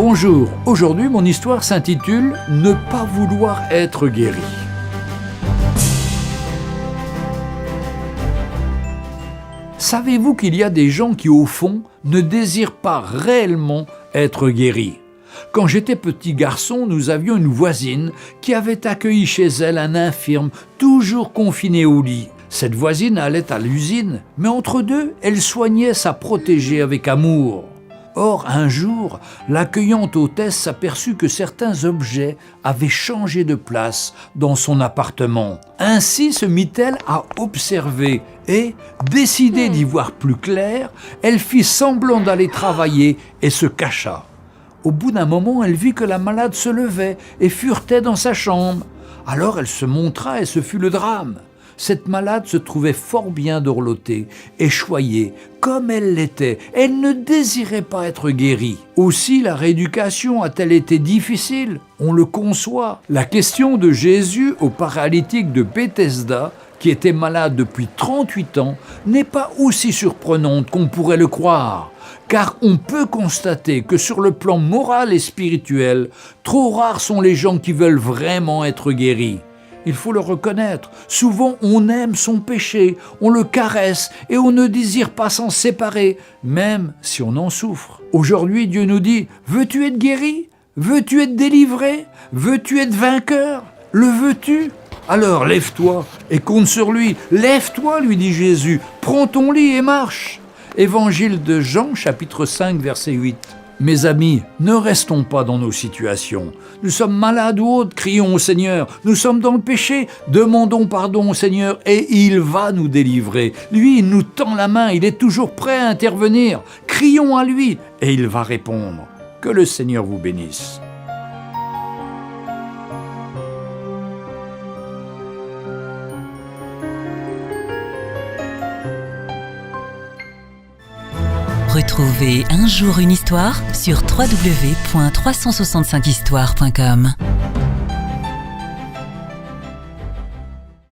Bonjour, aujourd'hui mon histoire s'intitule « Ne pas vouloir être guéri ». Savez-vous qu'il y a des gens qui, au fond, ne désirent pas réellement être guéris ? Quand j'étais petit garçon, nous avions une voisine qui avait accueilli chez elle un infirme toujours confiné au lit. Cette voisine allait à l'usine, mais entre deux, elle soignait sa protégée avec amour. Or, un jour, l'accueillante hôtesse s'aperçut que certains objets avaient changé de place dans son appartement. Ainsi se mit-elle à observer et, décidée d'y voir plus clair, elle fit semblant d'aller travailler et se cacha. Au bout d'un moment, elle vit que la malade se levait et furetait dans sa chambre. Alors elle se montra et ce fut le drame. Cette malade se trouvait fort bien dorlotée et choyée, comme elle l'était. Elle ne désirait pas être guérie. Aussi, la rééducation a-t-elle été difficile ? On le conçoit. La question de Jésus au paralytique de Bethesda, qui était malade depuis 38 ans, n'est pas aussi surprenante qu'on pourrait le croire. Car on peut constater que sur le plan moral et spirituel, trop rares sont les gens qui veulent vraiment être guéris. Il faut le reconnaître, souvent on aime son péché, on le caresse et on ne désire pas s'en séparer, même si on en souffre. Aujourd'hui, Dieu nous dit « Veux-tu être guéri ? Veux-tu être délivré ? Veux-tu être vainqueur ? Le veux-tu ? Alors lève-toi et compte sur lui. Lève-toi, lui dit Jésus, prends ton lit et marche. » Évangile de Jean, chapitre 5, verset 8. Mes amis, ne restons pas dans nos situations. Nous sommes malades ou autres, crions au Seigneur. Nous sommes dans le péché, demandons pardon au Seigneur et il va nous délivrer. Lui, il nous tend la main, il est toujours prêt à intervenir. Crions à lui et il va répondre. Que le Seigneur vous bénisse. Retrouvez Un jour une histoire sur www.365histoire.com.